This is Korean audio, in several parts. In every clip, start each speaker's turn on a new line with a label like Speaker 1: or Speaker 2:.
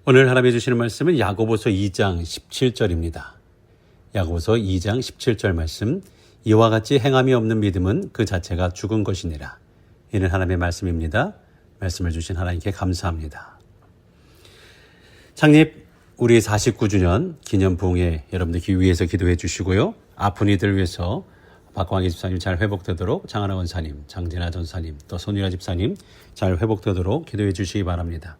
Speaker 1: 오늘 하나님이 주시는 말씀은 야고보서 2장 17절입니다. 야고보서 2장 17절 말씀, 이와 같이 행함이 없는 믿음은 그 자체가 죽은 것이니라. 이는 하나님의 말씀입니다. 말씀을 주신 하나님께 감사합니다. 창립 우리 49주년 기념 부흥회 여러분들 위해서 기도해 주시고요. 아픈 이들 위해서 박광희 집사님 잘 회복되도록, 장하나 원사님, 장진아 전사님, 또 손유라 집사님 잘 회복되도록 기도해 주시기 바랍니다.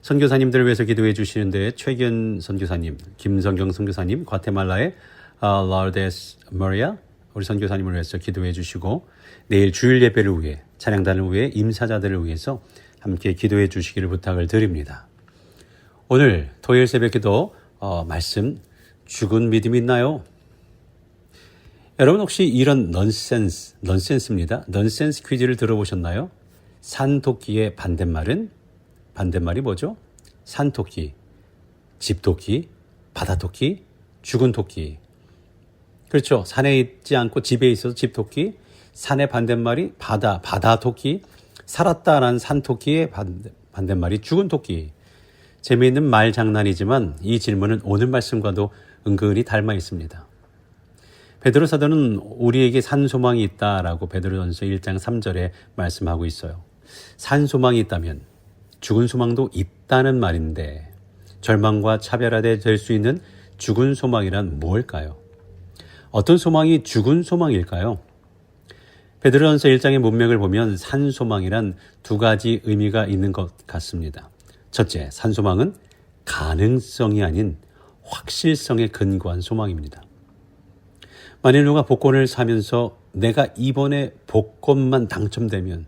Speaker 1: 선교사님들을 위해서 기도해 주시는데 최견 선교사님, 김성경 선교사님, 과테말라의 라르데스 머리아 우리 선교사님을 위해서 기도해 주시고, 내일 주일 예배를 위해, 찬양단을 위해, 임사자들을 위해서 함께 기도해 주시기를 부탁을 드립니다. 오늘 토요일 새벽 기도 말씀, 죽은 믿음이 있나요? 여러분 혹시 이런 넌센스입니다. 넌센스 퀴즈를 들어보셨나요? 산토끼의 반대말이 뭐죠? 산토끼, 집토끼, 바다토끼, 죽은 토끼. 그렇죠. 산에 있지 않고 집에 있어서 집토끼, 산의 반대말이 바다토끼, 살았다라는 산토끼의 반대말이 죽은 토끼. 재미있는 말 장난이지만 이 질문은 오늘 말씀과도 은근히 닮아 있습니다. 베드로 사도는 우리에게 산소망이 있다라고 베드로전서 1장 3절에 말씀하고 있어요. 산소망이 있다면 죽은 소망도 있다는 말인데, 절망과 차별화될 수 있는 죽은 소망이란 무엇일까요? 어떤 소망이 죽은 소망일까요? 베드로전서 1장의 문맥을 보면 산소망이란 두 가지 의미가 있는 것 같습니다. 첫째, 산소망은 가능성이 아닌 확실성에 근거한 소망입니다. 만일 누가 복권을 사면서 내가 이번에 복권만 당첨되면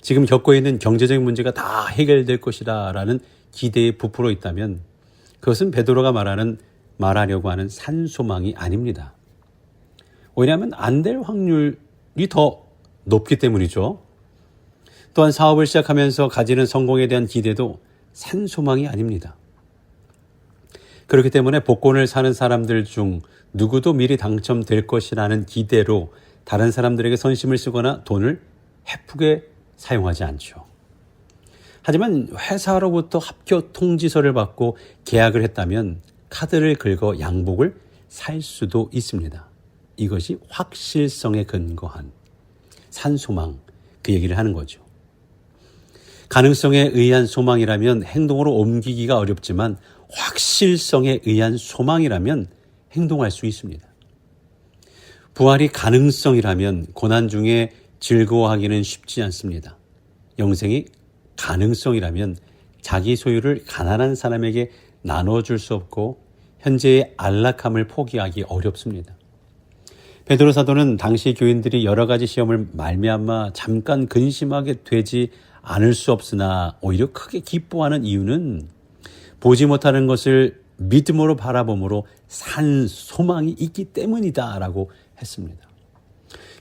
Speaker 1: 지금 겪고 있는 경제적인 문제가 다 해결될 것이다 라는 기대에 부풀어 있다면, 그것은 베드로가 말하려고 하는 산소망이 아닙니다. 왜냐하면 안 될 확률이 더 높기 때문이죠. 또한 사업을 시작하면서 가지는 성공에 대한 기대도 산소망이 아닙니다. 그렇기 때문에 복권을 사는 사람들 중 누구도 미리 당첨될 것이라는 기대로 다른 사람들에게 선심을 쓰거나 돈을 헤프게 사용하지 않죠. 하지만 회사로부터 합격 통지서를 받고 계약을 했다면 카드를 긁어 양복을 살 수도 있습니다. 이것이 확실성에 근거한 산소망, 그 얘기를 하는 거죠. 가능성에 의한 소망이라면 행동으로 옮기기가 어렵지만 확실성에 의한 소망이라면 행동할 수 있습니다. 부활이 가능성이라면 고난 중에 즐거워하기는 쉽지 않습니다. 영생이 가능성이라면 자기 소유를 가난한 사람에게 나눠줄 수 없고 현재의 안락함을 포기하기 어렵습니다. 베드로 사도는 당시 교인들이 여러 가지 시험을 말미암아 잠깐 근심하게 되지 않을 수 없으나 오히려 크게 기뻐하는 이유는 보지 못하는 것을 믿음으로 바라봄으로 산 소망이 있기 때문이다라고 했습니다.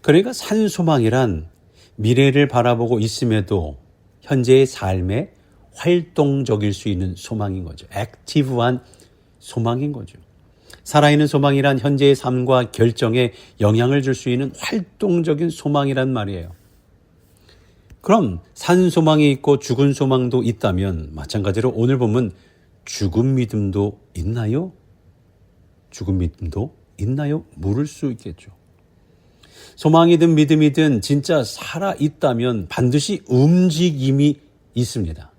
Speaker 1: 그러니까 산 소망이란 미래를 바라보고 있음에도 현재의 삶에 활동적일 수 있는 소망인 거죠. 액티브한 소망인 거죠. 살아있는 소망이란 현재의 삶과 결정에 영향을 줄 수 있는 활동적인 소망이란 말이에요. 그럼 산 소망이 있고 죽은 소망도 있다면 마찬가지로 오늘 보면 죽은 믿음도 있나요? 죽은 믿음도 있나요? 물을 수 있겠죠. 소망이든 믿음이든 진짜 살아있다면 반드시 움직임이 있습니다.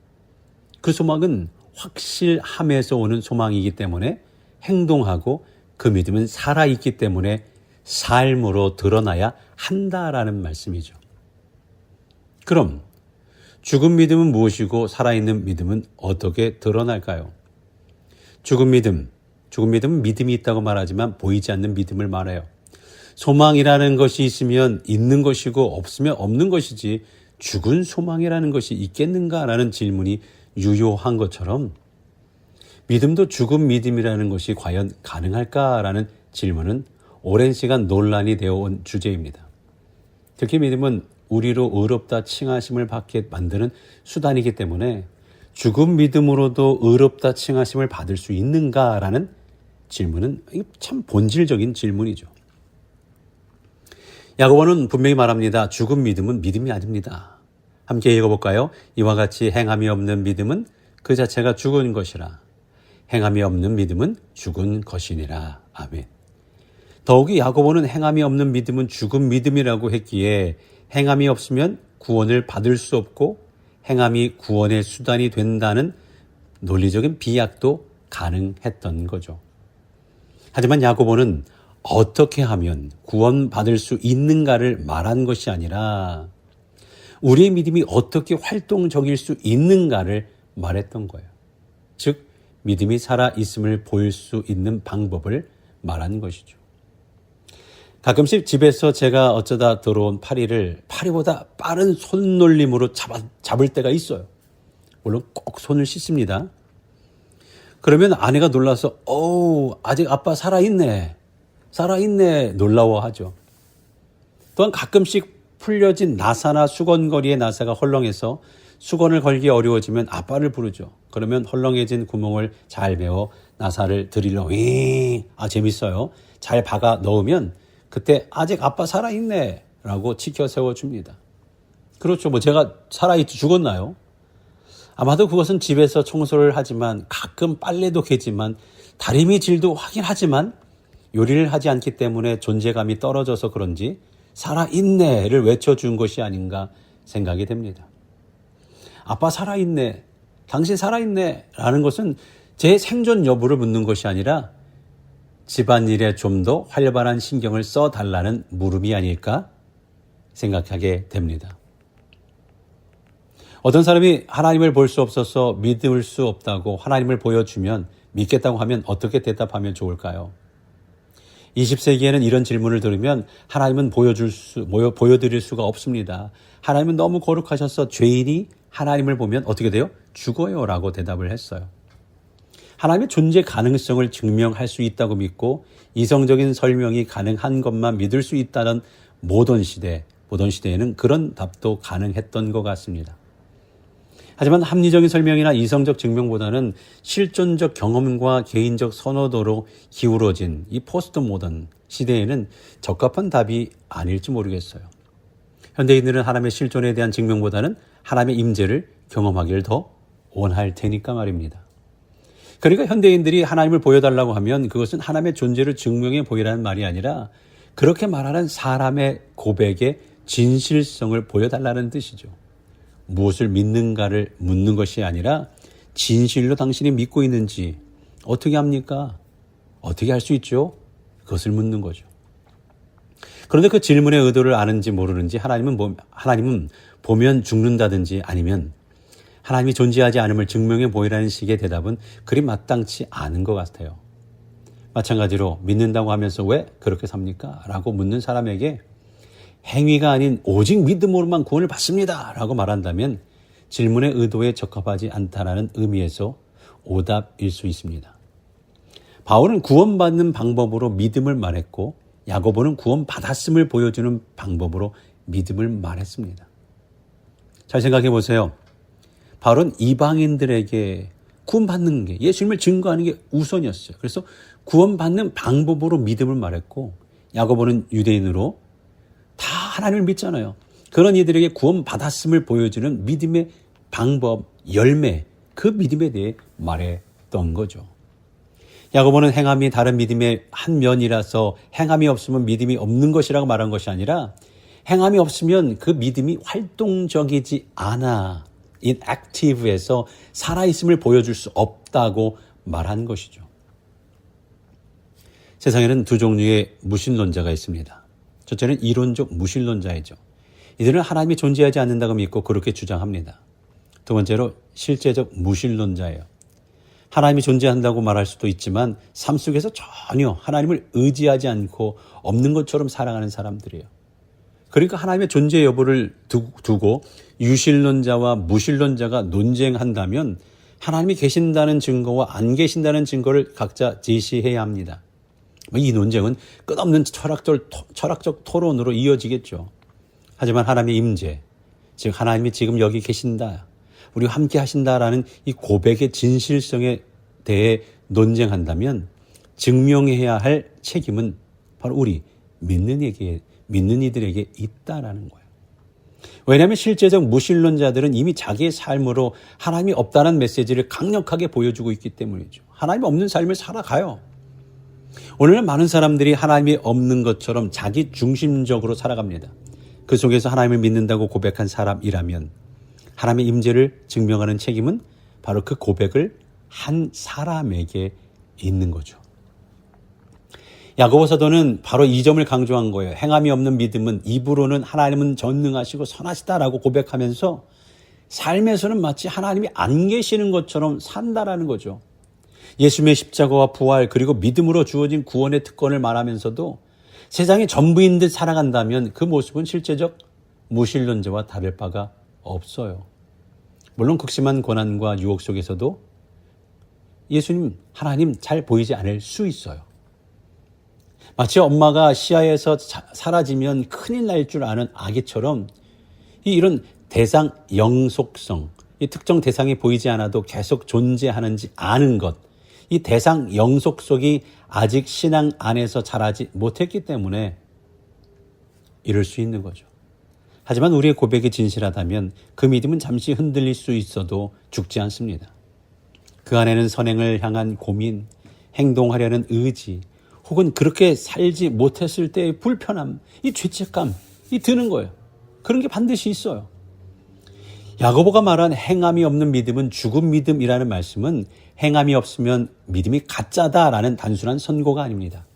Speaker 1: 그 소망은 확실함에서 오는 소망이기 때문에 행동하고, 그 믿음은 살아있기 때문에 삶으로 드러나야 한다라는 말씀이죠. 그럼 죽은 믿음은 무엇이고 살아있는 믿음은 어떻게 드러날까요? 죽은 믿음은 믿음이 있다고 말하지만 보이지 않는 믿음을 말해요. 소망이라는 것이 있으면 있는 것이고 없으면 없는 것이지 죽은 소망이라는 것이 있겠는가라는 질문이 유효한 것처럼, 믿음도 죽은 믿음이라는 것이 과연 가능할까라는 질문은 오랜 시간 논란이 되어 온 주제입니다. 특히 믿음은 우리로 의롭다 칭하심을 받게 만드는 수단이기 때문에 죽은 믿음으로도 의롭다 칭하심을 받을 수 있는가라는 질문은 참 본질적인 질문이죠. 야고보는 분명히 말합니다. 죽은 믿음은 믿음이 아닙니다. 함께 읽어볼까요? 이와 같이 행함이 없는 믿음은 그 자체가 죽은 것이라. 행함이 없는 믿음은 죽은 것이니라. 아멘. 더욱이 야고보는 행함이 없는 믿음은 죽은 믿음이라고 했기에 행함이 없으면 구원을 받을 수 없고 행함이 구원의 수단이 된다는 논리적인 비약도 가능했던 거죠. 하지만 야고보는 어떻게 하면 구원받을 수 있는가를 말한 것이 아니라 우리의 믿음이 어떻게 활동적일 수 있는가를 말했던 거예요. 즉 믿음이 살아있음을 보일 수 있는 방법을 말한 것이죠. 가끔씩 집에서 제가 어쩌다 들어온 파리를 파리보다 빠른 손놀림으로 잡을 때가 있어요. 물론 꼭 손을 씻습니다. 그러면 아내가 놀라서 아직 아빠 살아있네 놀라워하죠. 또한 가끔씩 풀려진 나사나 수건거리의 나사가 헐렁해서 수건을 걸기 어려워지면 아빠를 부르죠. 그러면 헐렁해진 구멍을 잘 메워 나사를 드릴러 재밌어요. 잘 박아 넣으면 그때 아직 아빠 살아있네 라고 치켜 세워줍니다. 그렇죠. 제가 살아있지 죽었나요? 아마도 그것은 집에서 청소를 하지만 가끔 빨래도 개지만 다리미 질도 하긴 하지만 요리를 하지 않기 때문에 존재감이 떨어져서 그런지 살아있네를 외쳐준 것이 아닌가 생각이 됩니다. 아빠 살아있네, 당신 살아있네 라는 것은 제 생존 여부를 묻는 것이 아니라 집안일에 좀 더 활발한 신경을 써달라는 물음이 아닐까 생각하게 됩니다. 어떤 사람이 하나님을 볼 수 없어서 믿을 수 없다고 하나님을 보여주면 믿겠다고 하면 어떻게 대답하면 좋을까요? 20세기에는 이런 질문을 들으면 하나님은 보여드릴 수가 없습니다. 하나님은 너무 거룩하셔서 죄인이 하나님을 보면 어떻게 돼요? 죽어요 라고 대답을 했어요. 하나님의 존재 가능성을 증명할 수 있다고 믿고 이성적인 설명이 가능한 것만 믿을 수 있다는 모던 시대에는 그런 답도 가능했던 것 같습니다. 하지만 합리적인 설명이나 이성적 증명보다는 실존적 경험과 개인적 선호도로 기울어진 이 포스트 모던 시대에는 적합한 답이 아닐지 모르겠어요. 현대인들은 하나님의 실존에 대한 증명보다는 하나님의 임재를 경험하기를 더 원할 테니까 말입니다. 그러니까 현대인들이 하나님을 보여달라고 하면 그것은 하나님의 존재를 증명해 보이라는 말이 아니라 그렇게 말하는 사람의 고백의 진실성을 보여달라는 뜻이죠. 무엇을 믿는가를 묻는 것이 아니라 진실로 당신이 믿고 있는지 어떻게 합니까? 어떻게 할 수 있죠? 그것을 묻는 거죠. 그런데 그 질문의 의도를 아는지 모르는지 하나님은 보면 죽는다든지 아니면 하나님이 존재하지 않음을 증명해 보이라는 식의 대답은 그리 마땅치 않은 것 같아요. 마찬가지로 믿는다고 하면서 왜 그렇게 삽니까? 라고 묻는 사람에게 행위가 아닌 오직 믿음으로만 구원을 받습니다 라고 말한다면 질문의 의도에 적합하지 않다라는 의미에서 오답일 수 있습니다. 바울은 구원받는 방법으로 믿음을 말했고 야고보는 구원받았음을 보여주는 방법으로 믿음을 말했습니다. 잘 생각해 보세요. 바울은 이방인들에게 구원받는 게 예수님을 증거하는 게 우선이었어요. 그래서 구원받는 방법으로 믿음을 말했고 야고보는 유대인으로 다 하나님을 믿잖아요. 그런 이들에게 구원받았음을 보여주는 믿음의 방법, 열매, 그 믿음에 대해 말했던 거죠. 야고보는 행함이 다른 믿음의 한 면이라서 행함이 없으면 믿음이 없는 것이라고 말한 것이 아니라 행함이 없으면 그 믿음이 활동적이지 않아 inactive에서 살아있음을 보여줄 수 없다고 말한 것이죠. 세상에는 두 종류의 무신론자가 있습니다. 첫째는 이론적 무신론자이죠. 이들은 하나님이 존재하지 않는다고 믿고 그렇게 주장합니다. 두 번째로 실제적 무신론자예요. 하나님이 존재한다고 말할 수도 있지만 삶 속에서 전혀 하나님을 의지하지 않고 없는 것처럼 살아가는 사람들이에요. 그러니까 하나님의 존재 여부를 두고 유신론자와 무신론자가 논쟁한다면 하나님이 계신다는 증거와 안 계신다는 증거를 각자 제시해야 합니다. 이 논쟁은 끝없는 철학적 토론으로 이어지겠죠. 하지만 하나님의 임재, 즉 하나님이 지금 여기 계신다, 우리와 함께 하신다라는 이 고백의 진실성에 대해 논쟁한다면 증명해야 할 책임은 바로 우리 믿는 이들에게 있다라는 거예요. 왜냐하면 실제적 무신론자들은 이미 자기의 삶으로 하나님이 없다는 메시지를 강력하게 보여주고 있기 때문이죠. 하나님이 없는 삶을 살아가요. 오늘날 많은 사람들이 하나님이 없는 것처럼 자기 중심적으로 살아갑니다. 그 속에서 하나님을 믿는다고 고백한 사람이라면 하나님의 임재를 증명하는 책임은 바로 그 고백을 한 사람에게 있는 거죠. 야고보 사도는 바로 이 점을 강조한 거예요. 행함이 없는 믿음은 입으로는 하나님은 전능하시고 선하시다라고 고백하면서 삶에서는 마치 하나님이 안 계시는 것처럼 산다라는 거죠. 예수님의 십자가와 부활 그리고 믿음으로 주어진 구원의 특권을 말하면서도 세상이 전부인 듯 살아간다면 그 모습은 실제적 무신론자와 다를 바가 없어요. 물론 극심한 고난과 유혹 속에서도 예수님, 하나님 잘 보이지 않을 수 있어요. 마치 엄마가 시야에서 사라지면 큰일 날 줄 아는 아기처럼 이런 대상 영속성, 이 특정 대상이 보이지 않아도 계속 존재하는지 아는 것, 이 대상 영속성이 아직 신앙 안에서 자라지 못했기 때문에 이럴 수 있는 거죠. 하지만 우리의 고백이 진실하다면 그 믿음은 잠시 흔들릴 수 있어도 죽지 않습니다. 그 안에는 선행을 향한 고민, 행동하려는 의지, 혹은 그렇게 살지 못했을 때의 불편함, 이 죄책감, 이 드는 거예요. 그런 게 반드시 있어요. 야고보가 말한 행함이 없는 믿음은 죽은 믿음이라는 말씀은 행함이 없으면 믿음이 가짜다라는 단순한 선고가 아닙니다.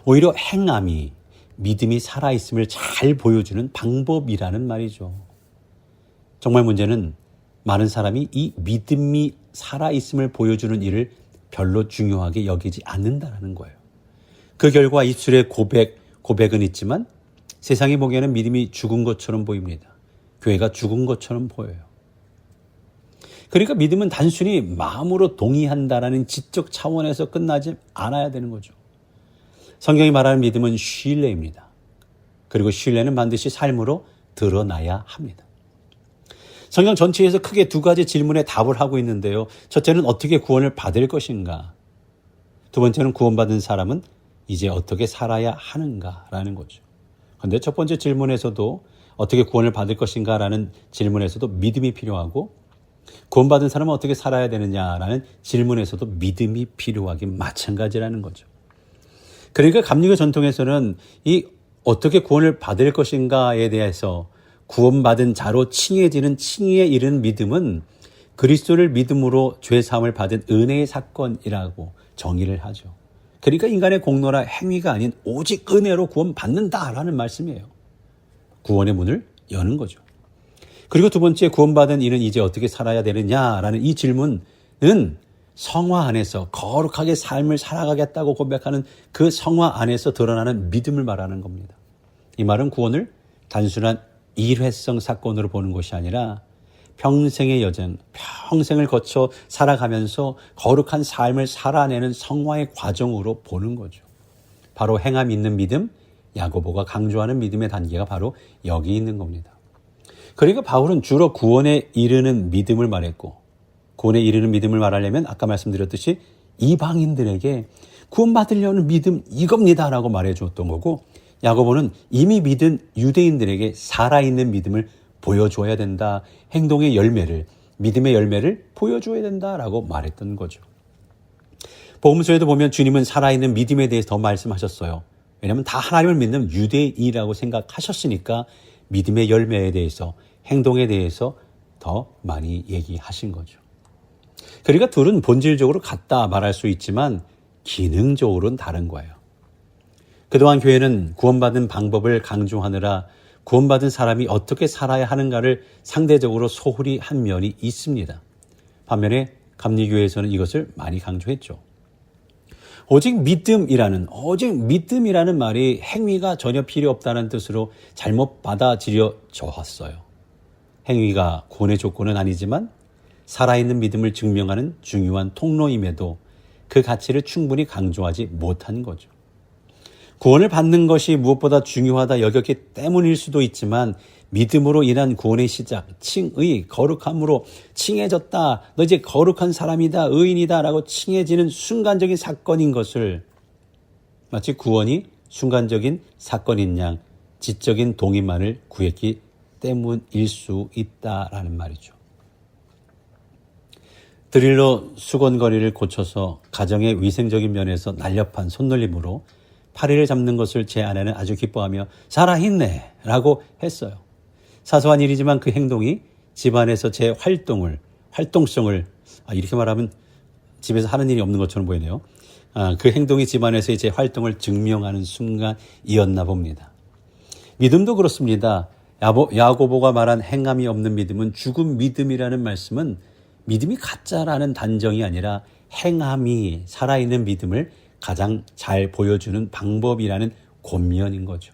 Speaker 1: 오히려 행함이 믿음이 살아있음을 잘 보여주는 방법이라는 말이죠. 정말 문제는 많은 사람이 이 믿음이 살아있음을 보여주는 일을 별로 중요하게 여기지 않는다는 거예요. 그 결과 입술에 고백은 있지만 세상이 보기에는 믿음이 죽은 것처럼 보입니다. 교회가 죽은 것처럼 보여요. 그러니까 믿음은 단순히 마음으로 동의한다라는 지적 차원에서 끝나지 않아야 되는 거죠. 성경이 말하는 믿음은 신뢰입니다. 그리고 신뢰는 반드시 삶으로 드러나야 합니다. 성경 전체에서 크게 두 가지 질문에 답을 하고 있는데요. 첫째는 어떻게 구원을 받을 것인가? 두 번째는 구원받은 사람은 이제 어떻게 살아야 하는가라는 거죠. 그런데 첫 번째 질문에서도 어떻게 구원을 받을 것인가라는 질문에서도 믿음이 필요하고 구원받은 사람은 어떻게 살아야 되느냐라는 질문에서도 믿음이 필요하긴 마찬가지라는 거죠. 그러니까 감리교 전통에서는 이 어떻게 구원을 받을 것인가에 대해서 구원받은 자로 칭해지는 칭의에 이르는 믿음은 그리스도를 믿음으로 죄사함을 받은 은혜의 사건이라고 정의를 하죠. 그러니까 인간의 공로나 행위가 아닌 오직 은혜로 구원받는다라는 말씀이에요. 구원의 문을 여는 거죠. 그리고 두 번째, 구원받은 이는 이제 어떻게 살아야 되느냐라는 이 질문은 성화 안에서 거룩하게 삶을 살아가겠다고 고백하는 그 성화 안에서 드러나는 믿음을 말하는 겁니다. 이 말은 구원을 단순한 일회성 사건으로 보는 것이 아니라 평생의 여정, 평생을 거쳐 살아가면서 거룩한 삶을 살아내는 성화의 과정으로 보는 거죠. 바로 행함 있는 믿음, 야고보가 강조하는 믿음의 단계가 바로 여기 있는 겁니다. 그러니까 바울은 주로 구원에 이르는 믿음을 말했고, 구원에 이르는 믿음을 말하려면 아까 말씀드렸듯이 이방인들에게 구원받으려는 믿음 이겁니다라고 말해줬던 거고, 야고보는 이미 믿은 유대인들에게 살아있는 믿음을 보여줘야 된다. 행동의 열매를, 믿음의 열매를 보여줘야 된다라고 말했던 거죠. 복음서에도 보면 주님은 살아있는 믿음에 대해서 더 말씀하셨어요. 왜냐하면 다 하나님을 믿는 유대인이라고 생각하셨으니까 믿음의 열매에 대해서, 행동에 대해서 더 많이 얘기하신 거죠. 그러니까 둘은 본질적으로 같다 말할 수 있지만 기능적으로는 다른 거예요. 그동안 교회는 구원받은 방법을 강조하느라 구원받은 사람이 어떻게 살아야 하는가를 상대적으로 소홀히 한 면이 있습니다. 반면에 감리교회에서는 이것을 많이 강조했죠. 오직 믿음이라는 말이 행위가 전혀 필요 없다는 뜻으로 잘못 받아들여져 왔어요. 행위가 구원의 조건은 아니지만 살아있는 믿음을 증명하는 중요한 통로임에도 그 가치를 충분히 강조하지 못한 거죠. 구원을 받는 것이 무엇보다 중요하다 여겼기 때문일 수도 있지만 믿음으로 인한 구원의 시작, 칭의, 거룩함으로 칭해졌다. 너 이제 거룩한 사람이다, 의인이다 라고 칭해지는 순간적인 사건인 것을 마치 구원이 순간적인 사건인 양 지적인 동의만을 구했기 때문일 수 있다라는 말이죠. 드릴로 수건거리를 고쳐서 가정의 위생적인 면에서 날렵한 손놀림으로 파리를 잡는 것을 제 아내는 아주 기뻐하며 살아있네 라고 했어요. 사소한 일이지만 그 행동이 집안에서 제 활동성을 이렇게 말하면 집에서 하는 일이 없는 것처럼 보이네요. 그 행동이 집안에서의 제 활동을 증명하는 순간이었나 봅니다. 믿음도 그렇습니다. 야고보가 말한 행함이 없는 믿음은 죽은 믿음이라는 말씀은 믿음이 가짜라는 단정이 아니라 행함이 살아있는 믿음을 가장 잘 보여주는 방법이라는 권면인 거죠.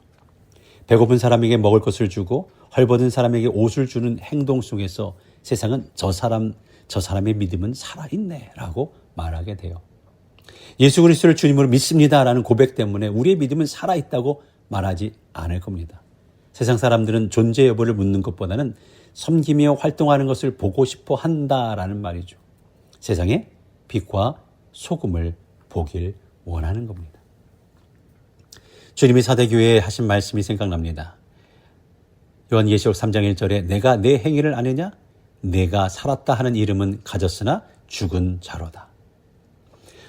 Speaker 1: 배고픈 사람에게 먹을 것을 주고 헐벗은 사람에게 옷을 주는 행동 속에서 세상은 저 사람의 믿음은 살아있네 라고 말하게 돼요. 예수 그리스도를 주님으로 믿습니다라는 고백 때문에 우리의 믿음은 살아있다고 말하지 않을 겁니다. 세상 사람들은 존재 여부를 묻는 것보다는 섬기며 활동하는 것을 보고 싶어 한다라는 말이죠. 세상에 빛과 소금을 보길 원하는 겁니다. 주님이 사대교회에 하신 말씀이 생각납니다. 요한계시록 3장 1절에 내가 내 행위를 아느냐? 내가 살았다 하는 이름은 가졌으나 죽은 자로다.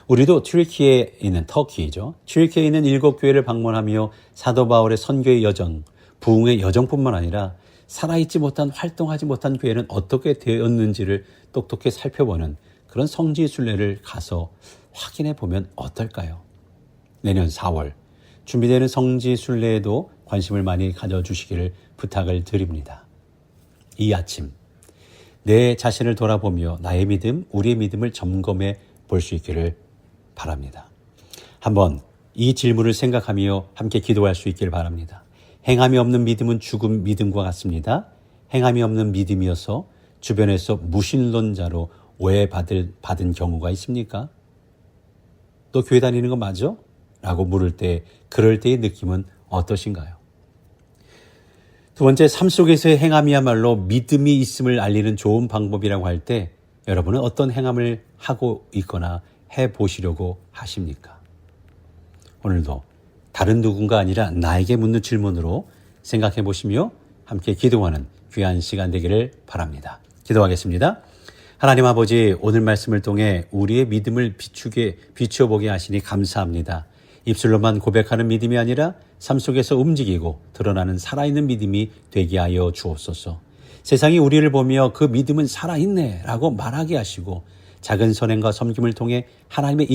Speaker 1: 우리도 튀르키예에 있는 터키죠. 튀르키예에 있는 7교회를 방문하며 사도 바울의 선교의 여정, 부흥의 여정뿐만 아니라 살아있지 못한 활동하지 못한 교회는 어떻게 되었는지를 똑똑히 살펴보는 그런 성지순례를 가서 확인해 보면 어떨까요? 내년 4월 준비되는 성지순례에도 관심을 많이 가져주시기를 부탁을 드립니다. 이 아침 내 자신을 돌아보며 나의 믿음, 우리의 믿음을 점검해 볼 수 있기를 바랍니다. 한번 이 질문을 생각하며 함께 기도할 수 있기를 바랍니다. 행함이 없는 믿음은 죽은 믿음과 같습니다. 행함이 없는 믿음이어서 주변에서 무신론자로 오해받은 경우가 있습니까? 너 교회 다니는 거 맞아? 라고 물을 때 그럴 때의 느낌은 어떠신가요? 두 번째, 삶 속에서의 행함이야말로 믿음이 있음을 알리는 좋은 방법이라고 할 때 여러분은 어떤 행함을 하고 있거나 해보시려고 하십니까? 오늘도 다른 누군가 아니라 나에게 묻는 질문으로 생각해 보시며 함께 기도하는 귀한 시간 되기를 바랍니다. 기도하겠습니다. 하나님 아버지, 오늘 말씀을 통해 우리의 믿음을 비추어보게 하시니 감사합니다. 입술로만 고백하는 믿음이 아니라 삶 속에서 움직이고 드러나는 살아있는 믿음이 되게 하여 주옵소서. 세상이 우리를 보며 그 믿음은 살아있네 라고 말하게 하시고 작은 선행과 섬김을 통해 하나님의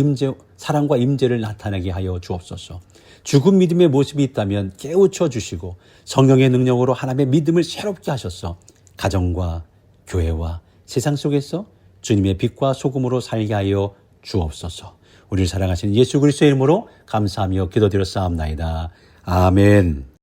Speaker 1: 사랑과 임재를 나타내게 하여 주옵소서. 죽은 믿음의 모습이 있다면 깨우쳐 주시고 성령의 능력으로 하나님의 믿음을 새롭게 하셔서 가정과 교회와 세상 속에서 주님의 빛과 소금으로 살게 하여 주옵소서. 우리를 사랑하시는 예수 그리스도의 이름으로 감사하며 기도드렸사옵나이다. 아멘.